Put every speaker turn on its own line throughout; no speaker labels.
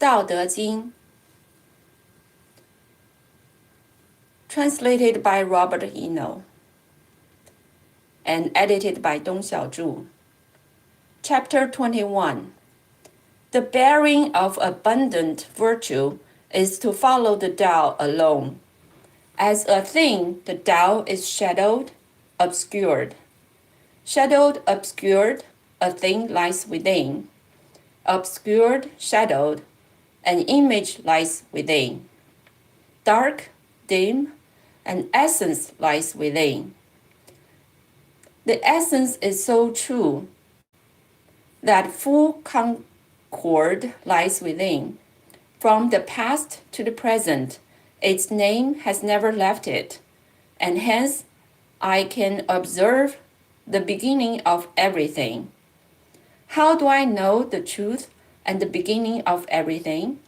道德经 Translated by Robert Eno and edited by Dongxiao. Chapter 21. The bearing of abundant virtue is to follow the Tao alone. As a thing, the Tao is shadowed, obscured. Shadowed, obscured, a thing lies within. Obscured, shadowed, an image lies within. Dark, dim, an essence lies within. The essence is so true that full concord lies within. From the past to the present, its name has never left it, and hence I can observe the beginning of everything. How do I know the truth and the beginning of everything?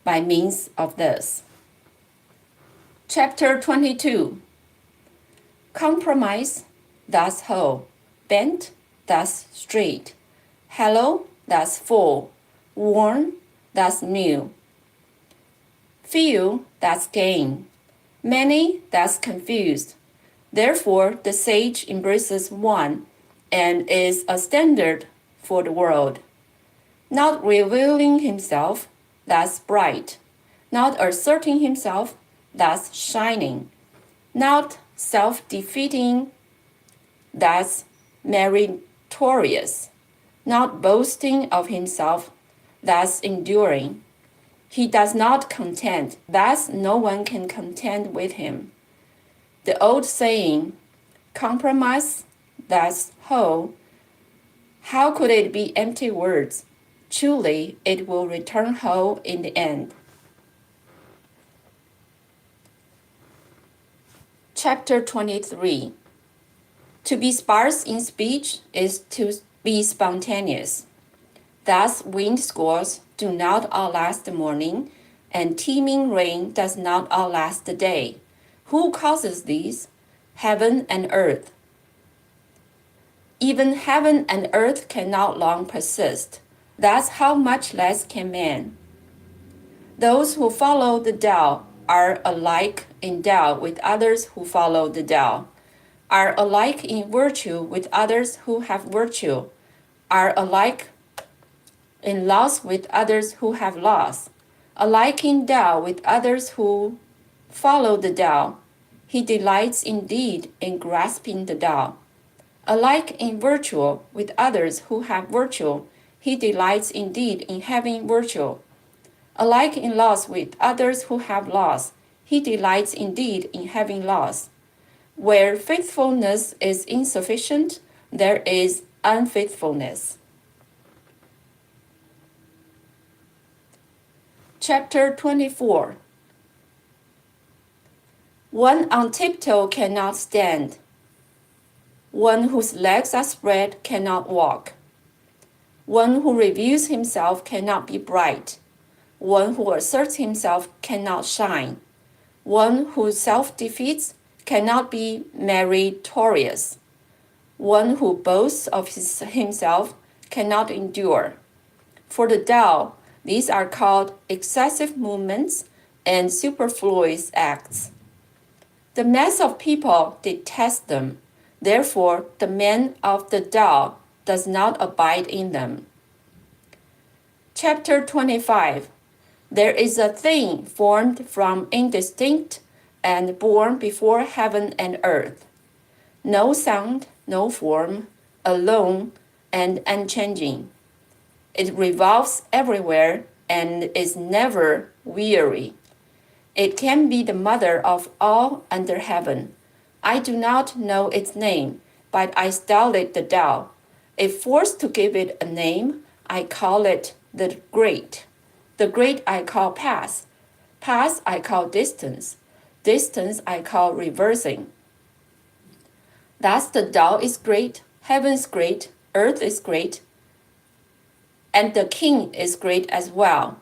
By means of this. Chapter 22. Compromise, thus whole. Bent, thus straight. Hollow, thus full. Worn, thus new. Few, thus gain. Many, thus confused. Therefore, the sage embraces one and is a standard for the world. Not revealing himself, thus bright. Not asserting himself, thus shining. Not self-defeating, thus meritorious. Not boasting of himself, thus enduring. He does not contend, thus no one can contend with him. The old saying, compromise, thus whole, how could it be empty words? Truly, it will return whole in the end. Chapter 23. To be sparse in speech is to be spontaneous. Thus, wind squalls do not outlast the morning, and teeming rain does not outlast the day. Who causes these? Heaven and earth. Even heaven and earth cannot long persist. Thus, how much less can man? Those who follow the Tao are alike endowed with others who follow the Tao, are alike in virtue with others who have virtue, are alike in loss with others who have loss, alike in Tao with others who follow the Tao. He delights indeed in grasping the Tao. Alike in virtue with others who have virtue, he delights indeed in having virtue. Alike in loss with others who have loss, he delights indeed in having loss. Where faithfulness is insufficient, there is unfaithfulness. Chapter 24. One on tiptoe cannot stand. One whose legs are spread cannot walk. One who reveals himself cannot be bright. One who asserts himself cannot shine. One who self-defeats cannot be meritorious. One who boasts of himself cannot endure. For the Tao, these are called excessive movements and superfluous acts. The mass of people detest them. Therefore, the man of the Tao does not abide in them. Chapter 25. There is a thing formed from indistinct and born before heaven and earth. No sound, no form, alone and unchanging. It revolves everywhere and is never weary. It can be the mother of all under heaven. I do not know its name, but I style it the Tao. If forced to give it a name, I call it the Great. The Great I call Past. Past I call Distance. Distance I call Reversing. Thus the Tao is great, heaven is great, earth is great, and the king is great as well.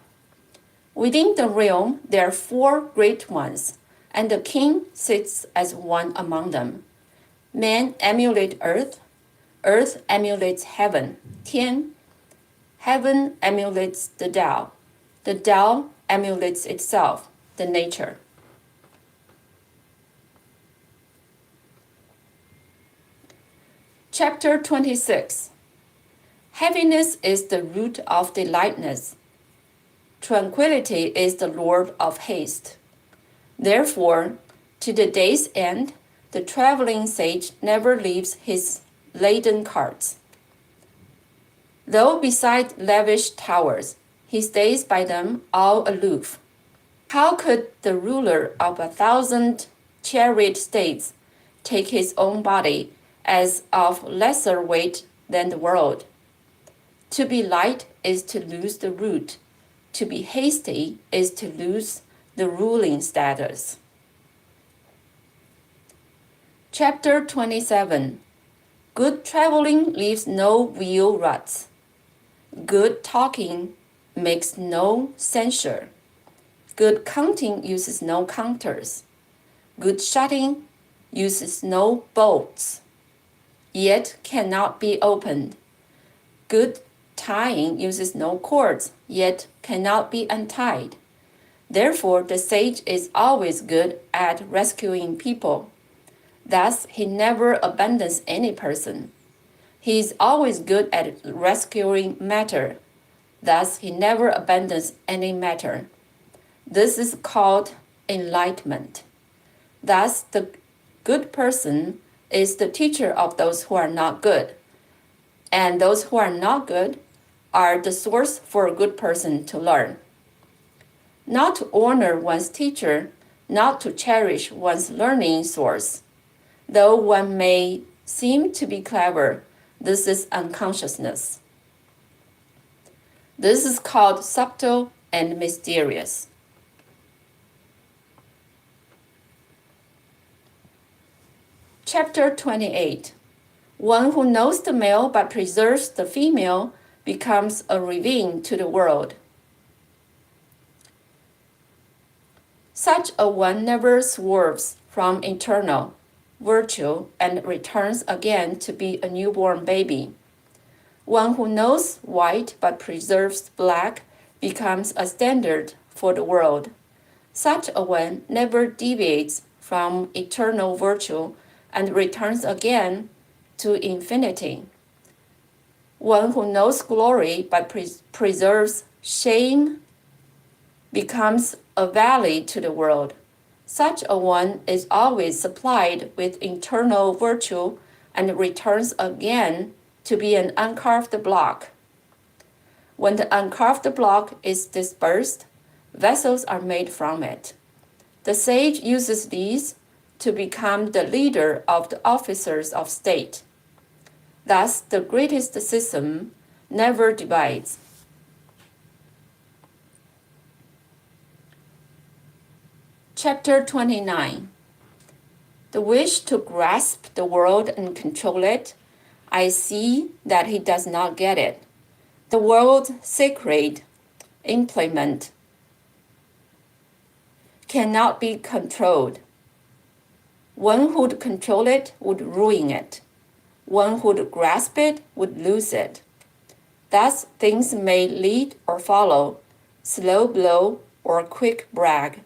Within the realm there are 4 great ones, and the king sits as one among them. Man emulates earth, earth emulates heaven, Tian. Heaven emulates the Tao, The Tao emulates itself, the nature. Chapter 26. Heaviness is the root of delightness. Tranquility is the lord of haste. Therefore, to the day's end, the traveling sage never leaves his laden carts. Though beside lavish towers, he stays by them all aloof. How could the ruler of 1,000 chariot states take his own body as of lesser weight than the world? To be light is to lose the root. To be hasty is to lose the ruling status. Chapter 27. Good traveling leaves no wheel ruts. Good talking makes no censure. Good counting uses no counters. Good shutting uses no bolts, yet cannot be opened. Good tying uses no cords, yet cannot be untied. Therefore, the sage is always good at rescuing people. Thus, he never abandons any person. He is always good at rescuing matter. Thus, he never abandons any matter. This is called enlightenment. Thus, the good person is the teacher of those who are not good, and those who are not good are the source for a good person to learn. Not to honor one's teacher, not to cherish one's learning source. Though one may seem to be clever, this is unconsciousness. This is called subtle and mysterious. Chapter 28. One who knows the male but preserves the female becomes a ravine to the world. Such a one never swerves from eternal virtue and returns again to be a newborn baby. One who knows white but preserves black becomes a standard for the world. Such a one never deviates from eternal virtue and returns again to infinity. One who knows glory but preserves shame becomes a valley to the world. Such a one is always supplied with eternal virtue and returns again to be an uncarved block. When the uncarved block is dispersed, vessels are made from it. The sage uses these to become the leader of the officers of state. Thus, the greatest system never divides. Chapter 29. The wish to grasp the world and control it, I see that he does not get it. The world's sacred implement cannot be controlled. One who'd control it would ruin it. One who'd grasp it would lose it. Thus, things may lead or follow, slow blow or quick brag,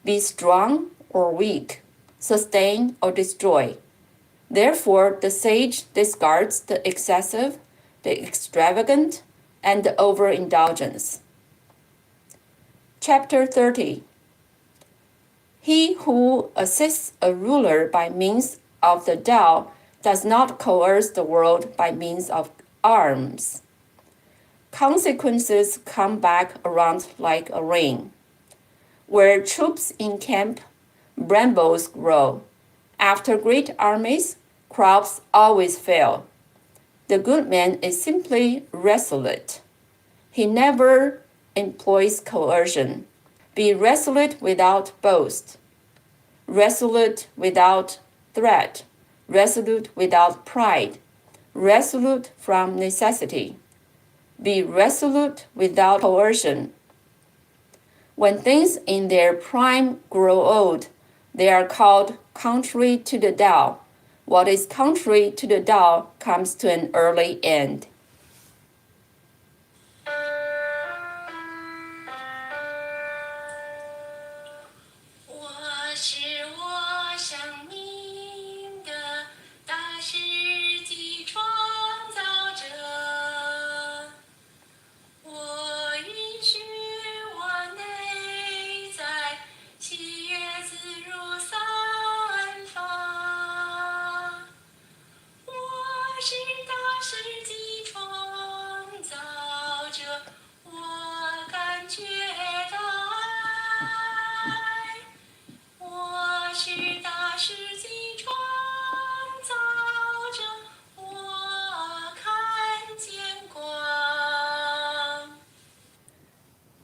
be strong or weak, sustain or destroy. Therefore, the sage discards the excessive, the extravagant, and the overindulgence. Chapter 30. He who assists a ruler by means of the Tao does not coerce the world by means of arms. Consequences come back around like a rain. Where troops encamp, brambles grow. After great armies, crops always fail. The good man is simply resolute. He never employs coercion. Be resolute without boast, resolute without threat, resolute without pride, resolute from necessity. Be resolute without coercion. When things in their prime grow old, they are called contrary to the Tao. What is contrary to the Tao comes to an early end.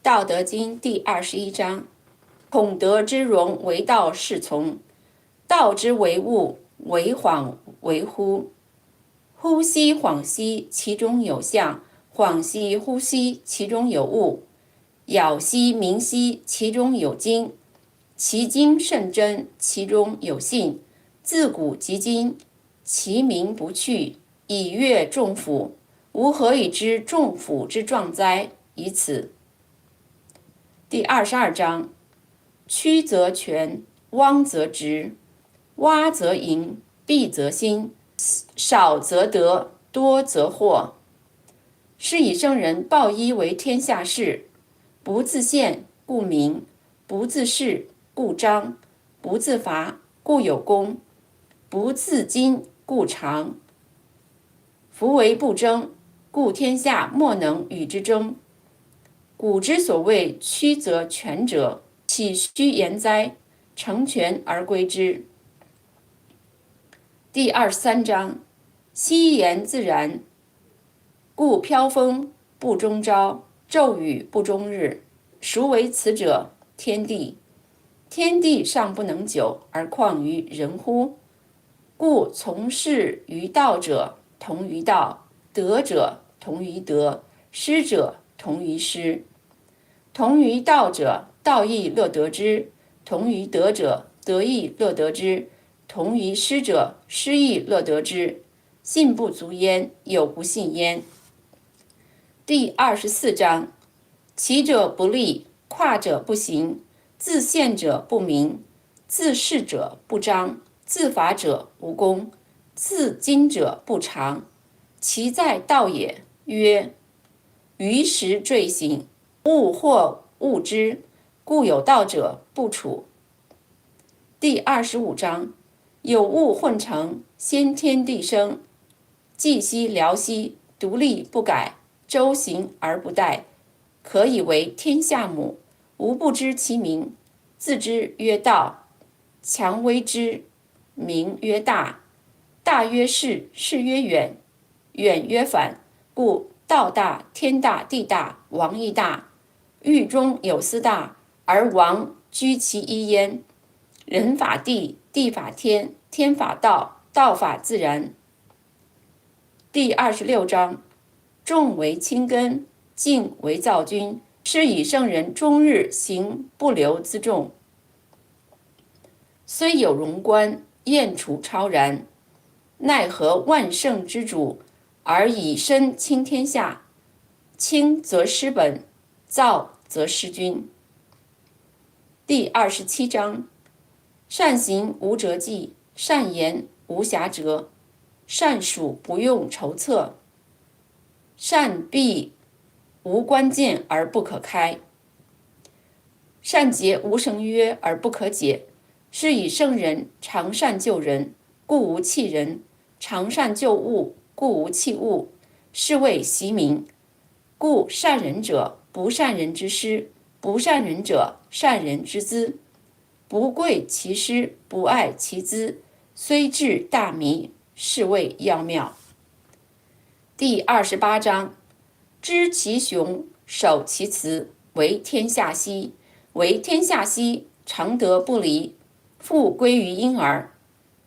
道德经第21章：孔德之容为道是从，道之为物，为恍为惚。呼吸恍兮，其中有象；恍兮呼吸，其中有物。杳兮明兮，其中有精。其精甚真，其中有信。自古及今，其名不去，以阅众甫。吾何以知众甫之状哉？以此。第22章：曲则全，汪则直，洼则盈，敝则新，少则得，多则惑。是以圣人抱一为天下事，不自见，故明；不自是，故彰；不自伐，故有功；不自矜，故长。夫为不争，故天下莫能与之争。古之所谓曲则全者，岂虚言哉？成全而归之。第23章：夕言自然，故飘风不终朝，骤雨不终日。孰为此者？天地。天地尚不能久，而况于人乎？故从事于道者，同于道；得者，同于得；失者，同于失。同于道者，道亦乐得之；同于得者，得亦乐得之；同于失者，失亦乐得之。信不足焉，有不信焉。第24章：起者不立，跨者不行，自见者不明，自是者不彰，自伐者无功，自矜者不长。其在道也。曰：于时坠行，物或物之，故有道者不处。第25章：有物混成，先天地生，寂兮寥兮，独立不改，周行而不殆，可以为天下母。吾不知其名，自之曰道。强为之，名曰大。大曰是，是曰远，远曰反。故道大，天大，地大，王亦大。狱中有司大，而王居其一焉。人法地，地法天，天法道，道法自然。第26章：重为轻根，静为躁君。是以圣人终日行不留辎重，虽有荣观，燕处超然。奈何万圣之主，而以身轻天下？轻则失本，躁则失君。第27章：善行无辙迹，善言无瑕谪，善数不用筹策，善闭无关键而不可开，善结无绳约而不可解。是以圣人常善救人，故无弃人；常善救物，故无弃物。是谓习名。故善人者，不善人之师；不善人者，善人之资。不贵其师，不爱其资，虽智大迷，是谓要妙。第28章：知其雄，守其雌，为天下溪。为天下溪，常德不离，复归于婴儿。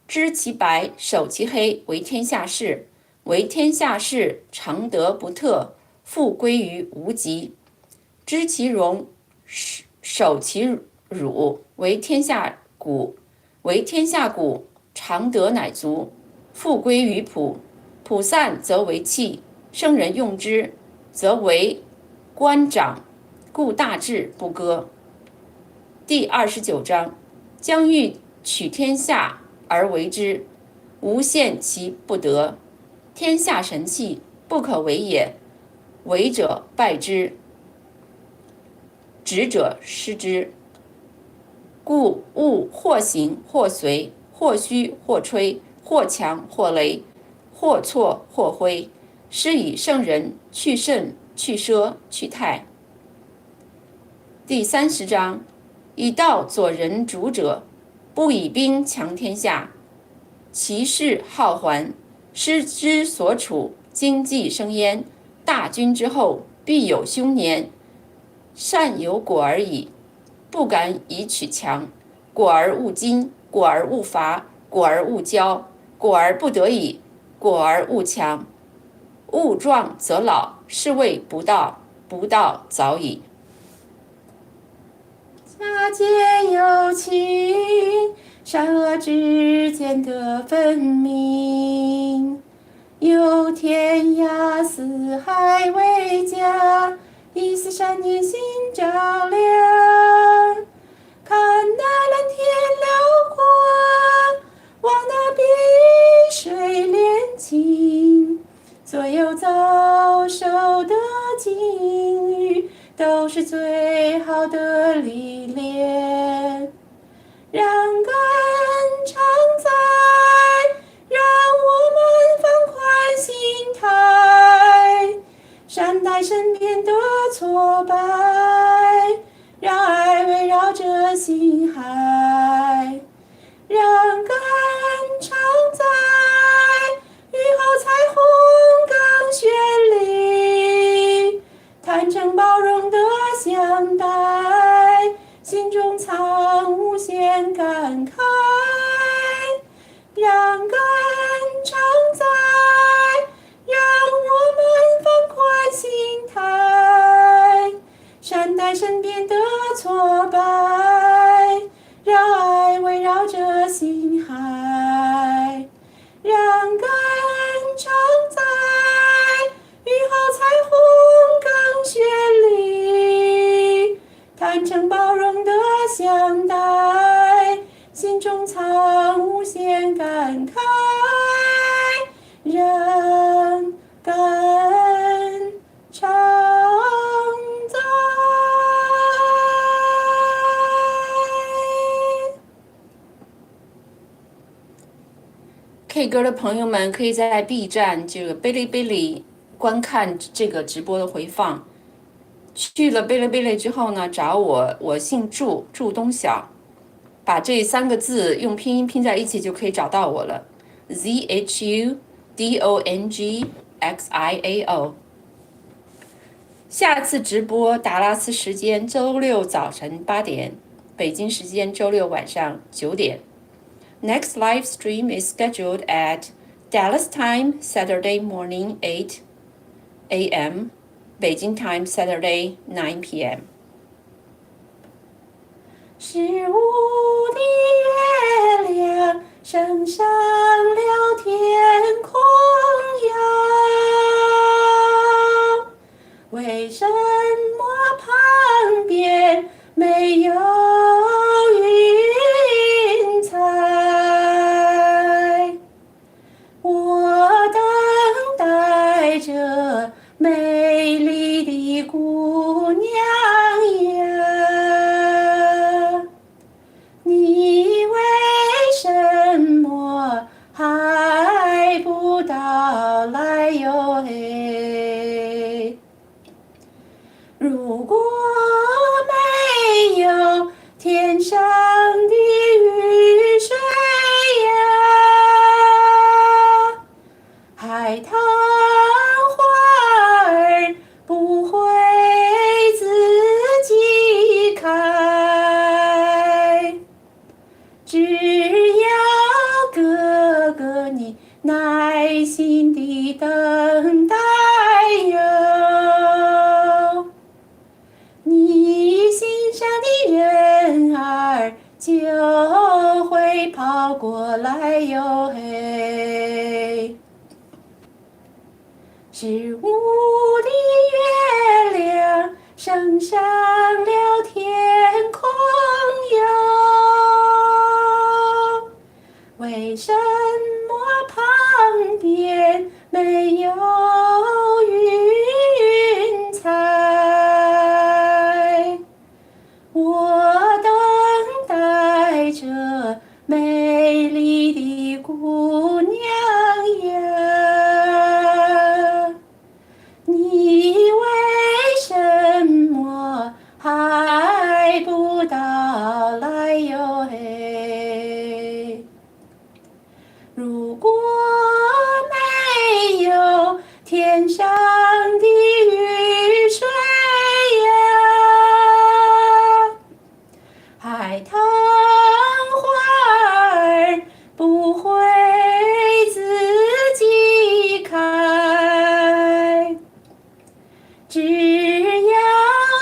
知其白，守其黑，为天下事。为天下事，常德不特，复归于无极。知其荣，守其辱，为天下谷。为天下谷，常德乃足，复归于朴。朴散则为器，圣人用之，则为官长，故大治不割。第29章：将欲取天下而为之，无限其不得。天下神器，不可为也。为者败之，执者失之。故物或行或随，或虚或吹，或强或羸，或错或灰。是以圣人去甚去奢去泰。第30章：以道佐人主者，不以兵强天下。其势好还，师之所处，经济生焉。大军之后，必有凶年。善有果而已，不敢以取强。果而勿矜，果而勿伐，果而勿骄，果而不得已，果而勿强。物壮则老，是谓不道，不道早已。
家间有情，善恶之间得分明。有天涯四海为家，一丝善念心照亮。看那蓝天辽阔，望那碧水连晴。所有遭受的境遇，都是最好的历练。让感恩常在，让我们放宽心态，善待身边的挫败，让爱围绕着心海。让感恩常在，雨后彩虹更绚丽。坦诚包容的相待，心中藏无限感慨。让感恩常在，让我们放宽心态，善待身边的挫败，让爱围绕着心海。让感恩常在，雨后彩虹更绚丽。坦诚包容的相待，心中藏无限感慨。让感恩常在。
K 歌的朋友们可以在 B 站这个哔哩哔哩观看这个直播的回放。去了哔哩哔哩之后呢，找我，我姓祝，祝东晓，把这3个字用拼音拼在一起就可以找到我了。ZHUDONGXIAO。下次直播达拉斯时间周6早晨8点，北京时间周6晚上9点。Next live stream is scheduled at Dallas time Saturday morning 8 a.m. Beijing time Saturday 9 p.m.
是无的月亮升上了天空呀，为什么旁边没有云彩？我等待着美丽的姑娘呀，你为什么还不到来哟嘿？如果没有天上的雨水呀，海棠花儿不会自己开。只要哥哥你耐心地等待哟，只要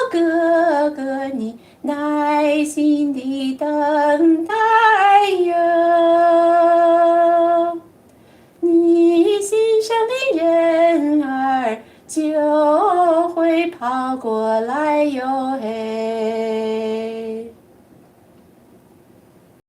哥哥你耐心地等待哟，你心上的人儿就会跑过来哟嘿。